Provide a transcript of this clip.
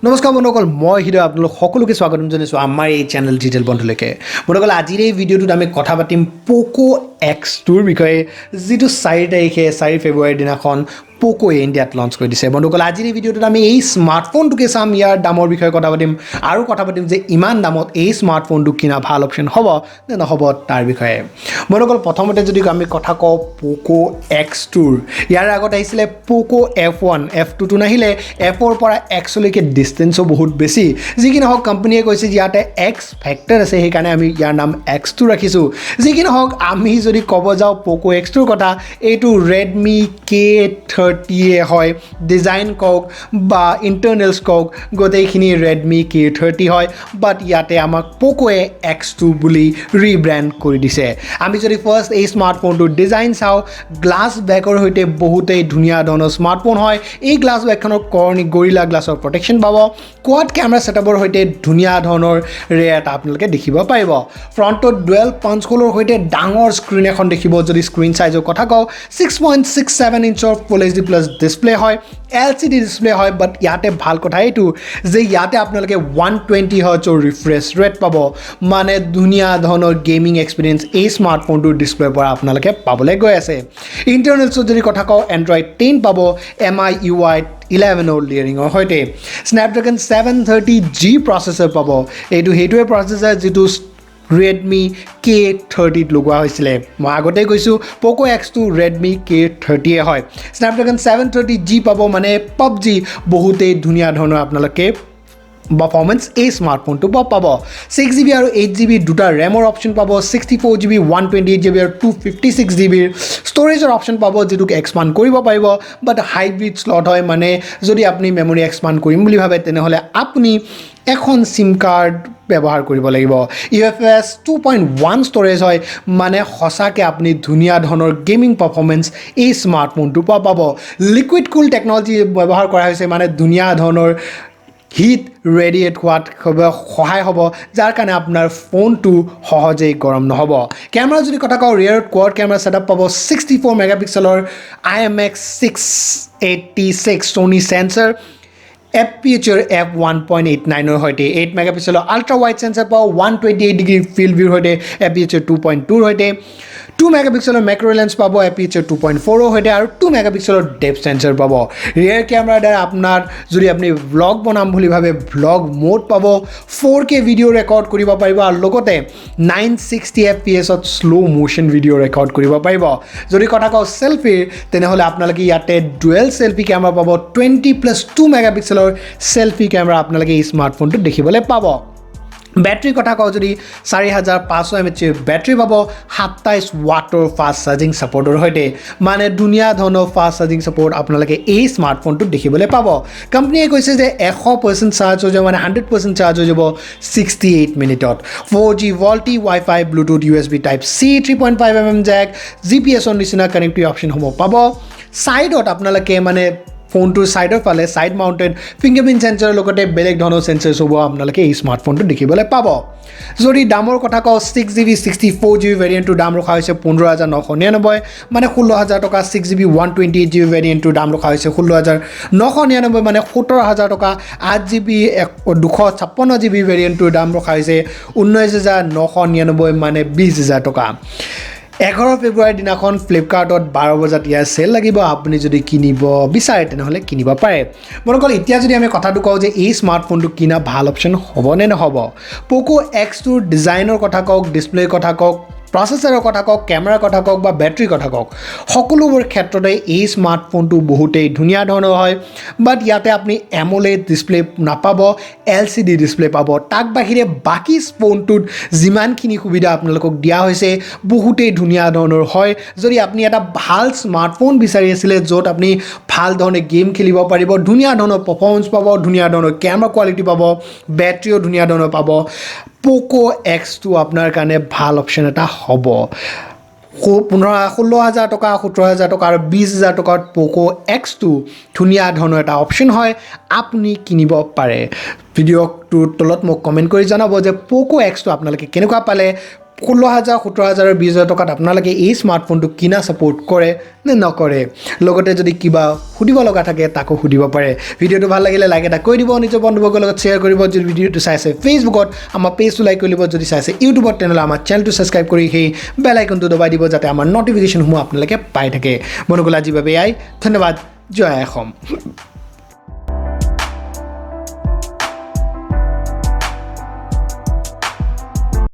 নমস্কাৰ বন্ধুসকল মই হিৰ আপোনালোক সকলোকে স্বাগতম জনাইছোঁ আমাৰ এই চেনেল ডিজিটেল বন্ধুলৈকে বন্ধুসকল আজিৰ এই ভিডিঅ'টোত আমি কথা পাতিম Poco X2ৰ বিষয়ে যিটো 4 তাৰিখে 4 ফেব্ৰুৱাৰীৰ দিনাখন Poco ইণ্ডিয়াত লঞ্চ কৰি দিছে বন্ধুসকল আজিৰ এই ভিডিঅ'টোত আমি এই স্মাৰ্টফোনটোকে চাম ইয়াৰ দামৰ বিষয়ে কথা পাতিম আৰু কথা পাতিম যে ইমান দামত এই স্মাৰ্টফোনটো কিনা ভাল অপচন হ'ব নে নহ'ব তাৰ বিষয়ে বন্ধুসকল প্ৰথমতে যদি আমি কথা কওঁ Poco X2ৰ ইয়াৰ আগত আহিছিলে Poco F1 F2 টো নাহিলে F4 পৰা X লৈকে ডিসটেন্সও বহুত বেছি যি কি নহওক কোম্পানীয়ে কৈছে যে ইয়াতে X ফ্যাক্টৰ আছে সেইকাৰণে আমি ইয়াৰ নাম X2 ৰাখিছো যি কি নহওক আমি যদি ক'ব যাওঁ Poco X2ৰ কথা এইটো Redmi K30 হয় ডিজাইন কক বা ইন্টাৰনেলস কক গোটেইখিনি Redmi K30 হয় বাট ইয়াতে আমাক Poco X2 বুলি ৰিব্ৰ্যান্ড কৰি দিছে আমি যদি ফাৰ্স্ট এই স্মাৰ্টফোনটো ডিজাইন চাওঁ গ্লাস ব্যাকৰ হৈতে বহুতেই ধুনীয়া ধৰণৰ স্মাৰ্টফোন হয় এই গ্লাস ব্যাকখনৰ কৰ্ণি গৰিলা গ্লাছৰ প্ৰটেকশ্যন পাব কোৱাড কেমেৰা সেটআপৰ হৈতে ধুনীয়া ধৰণৰ ৰেট আপোনালোকে দেখিব পাৰিব ফ্ৰণ্টত ডুৱেল পাঞ্চ হোলৰ হৈতে ডাঙৰ স্ক্ৰিন এখন দেখিব যদি স্ক্ৰিন সাইজৰ কথা কওঁ 6.67 ইঞ্চৰ ফুল HD প্লাস ডিসপ্লে হয় LCD ডিসপ্লে হয় বাট ইয়াতে ভাল কথা এইটো যে ইয়াতে আপোনালোকে 120 হাৰ্টজৰ ৰিফ্ৰেছ ৰেট পাব মানে ধুনীয়া ধৰণৰ গেমিং এক্সপেৰিয়েন্স এই স্মাৰ্টফোনটোৰ ডিসপ্লেৰ পৰা আপোনালোকে পাবলৈ গৈ আছে ইন্টাৰনেলছৰ যদি কথা কওঁ Android 10 পাব MIUI 11 লেয়াৰিঙৰ হৈতে Snapdragon 730G প্ৰসেসৰ পাব এইটো হেতুৱে প্ৰসেসৰ যেটো Redmi K30 লগোৱা হৈছিলে মই আগতে কৈছো Poco X2 Redmi K30 হয় Snapdragon 730G পাব মানে PUBG বহুতেই ধুনীয়া ধৰণৰ আপোনালোকে performance এই স্মাৰ্টফোনটো পাব 6GB আৰু 8GB দুটা RAM-ৰ অপচন পাব 64GB 128GB আৰু 256GB ষ্টৰেজৰ অপচন পাব যেটোক এক্সপান্ড কৰিব পাৰিব বাট হাইব্ৰিড স্লট হয় মানে যদি আপুনি মেমৰি এক্সপান্ড কৰিম বুলি ভাবে তেনেহলে আপুনি এখন সিম কাৰ্ড ব্যৱহাৰ কৰিব লাগিব UFS 2.1 ষ্টৰেজ হয় মানে হসাকে আপুনি ধুনীয়া ধৰণৰ গেমিং পাৰফৰম্যান্স এই স্মাৰ্টফোনটো পাব লিকুইড কুল টেকনলজি ব্যৱহাৰ কৰা হৈছে মানে ধুনীয়া ধৰণৰ হিট ৰেডিয়েট হোৱাত সহায় হ'ব যাৰ কাৰণে আপোনাৰ ফোনটো সহজেই গৰম নহব কেমেৰা যদি কথা কওঁ ৰিয়াৰত কোৱাড কেমেৰা সেটআপ পাব 64 মেগাপিক্সেলৰ IMX686 Sony sensor aperture f1.89 ৰ হৈতে 8 মেগাপিক্সেলৰ আল্ট্ৰা ওয়াইড সেন্সৰ পাব 128 ডিগ্ৰী ফিল্ড ভিউৰ হৈতে aperture 2.2 ৰ হৈতে 2 মেগাপিক্সেলৰ ম্যাক্ৰো লেন্স পাব aperture 2.4 ৰ হৈতে আৰু 2 মেগাপিক্সেলৰ ডেপথ সেন্সৰ পাব ৰিয়াৰ কেমেৰা দ্বাৰা আপোনাৰ যদি আপুনি ব্লগ বনাম বুলি ভাবে ব্লগ মোড পাব 4K ভিডিও ৰেকৰ্ড কৰিব পাৰিব আৰু লগতে 960 fps ত স্লো মোশন ভিডিও ৰেকৰ্ড কৰিব পাৰিব যদি কথা কওঁ সেলফি তেনেহলে আপোনালোকে ইয়াতে ডুৱেল সেলফি কেমেৰা পাব 20+2 মেগাপিক্সেলৰ সেলফি কেমেৰা আপোনালোকে এই স্মাৰ্টফোনটো দেখিবলৈ পাব ব্যাটাৰি কথা কওঁ যদি 4500 mAh ব্যাটাৰি পাব 27 ওয়াটৰ ফাস্ট চাৰ্জিং সাপোৰ্টৰ হৈতে মানে ধুনীয়া ধৰণৰ ফাস্ট চাৰ্জিং সাপোৰ্ট আপোনালোকে এই স্মাৰ্টফোনটো দেখিবলৈ পাব কোম্পানীয়ে কৈছে যে 100% চাৰ্জ হৈ যাব মানে 100% চাৰ্জ হৈ যাব 68 মিনিটত 4G VoLTE Wi-Fi Bluetooth USB Type C 3.5mm jack GPS ৰ নিচিনা কানেক্টিভিটি অপচন হ'ব পাব সাইডত আপোনালোকে মানে ফোনটোৰ সাইডৰ ফালে সাইড মাউন্টেড ফিংগাৰপ্ৰিন্ট সেন্সৰৰ লগতে বেলেগ ধৰণৰ সেন্সৰছ হ'ব আপোনালোকে এই স্মাৰ্টফোনটো দেখিবলৈ পাব যদি দামৰ কথা কওঁ 6GB 64GB ভেৰিয়েণ্টৰ দাম ৰখা হৈছে 15999 মানে 16000 টকা 6GB 128GB ভেৰিয়েণ্টৰ দাম ৰখা হৈছে 16999 মানে 17000 টকা 8GB 256GB ভেৰিয়েণ্টৰ দাম ৰখা হৈছে 19999 মানে 20000 টকা 11 ফেব্ৰুৱাৰীৰ দিনাখন ফ্লিপকাৰ্টত 12 বজাত ইয়াৰ সেল লাগিব আপুনি যদি কিনিব বিচাৰে তেনেহলে কিনিব পাৰে বন্ধুসকল এতিয়া যদি আমি কথাটো কওঁ যে এই স্মাৰ্টফোনটো কিনা ভাল অপচন হ'ব নে নহ'ব Poco X2 ডিজাইনৰ কথা কওক ডিসপ্লেৰ কথা কওক প্ৰসেসৰৰ কথা কওক কেমেৰাৰ কথা কওক বা ব্যাটাৰিৰ কথা কওক সকলোবোৰ ক্ষেত্ৰতে এই স্মাৰ্টফোনটো বহুতেই ধুনীয়া ধৰণৰ হয় বাট ইয়াতে আপুনি AMOLED ডিসপ্লে নাপাব LCD ডিসপ্লে পাব তাক বাহিৰে বাকি ফোনটোত যিমানখিনি সুবিধা আপোনালোকক দিয়া হৈছে বহুতেই ধুনীয়া ধৰণৰ হয় যদি আপুনি এটা ভাল স্মাৰ্টফোন বিচাৰি আছিল য'ত আপুনি ভাল ধৰণে গেম খেলিব পাৰিব ধুনীয়া ধৰণৰ পাৰফৰম্যান্স পাব ধুনীয়া ধৰণৰ কেমেৰা কোৱালিটি পাব ব্যাটাৰিও ধুনীয়া ধৰণৰ পাব Poco X2 আপোনাৰ কাৰণে ভাল অপচন এটা হ'ব 16000 টকা 17000 টকা আৰু 20000 টকাত Poco X2 ধুনীয়া ধৰণৰ এটা অপচন হয় আপুনি কিনিব পাৰে ভিডিঅ'টোৰ তলত মোক কমেন্ট কৰি জনাব যে Poco X2 আপোনালোকে কেনেকুৱা পালে 16,000 17,000 20,000 টকাত আপোনালোকে এই স্মাৰ্টফোনটো কিনা ছাপোৰ্ট কৰে নে নকৰে লগতে যদি কিবা সুধিব লগা থাকে তাকো সুধিব পাৰে ভিডিঅ'টো ভাল লাগিলে লাইক এটা কৰি দিব নিজৰ বন্ধুবৰ্গৰ লগত শ্বেয়াৰ কৰিব যদি ভিডিঅ'টো চাইছে ফেচবুকত আমাৰ পেজটো লাইক কৰি দিব যদি চাইছে ইউটিউবত তেনেহ'লে আমাৰ চেনেলটো ছাবস্ক্ৰাইব কৰি সেই বেল আইকনটো দবাই দিব যাতে আমাৰ নটিফিকেশ্যনসমূহ আপোনালোকে পাই থাকে বন্ধুসকল আজিৰ বাবে এয়াই ধন্যবাদ জয় অসম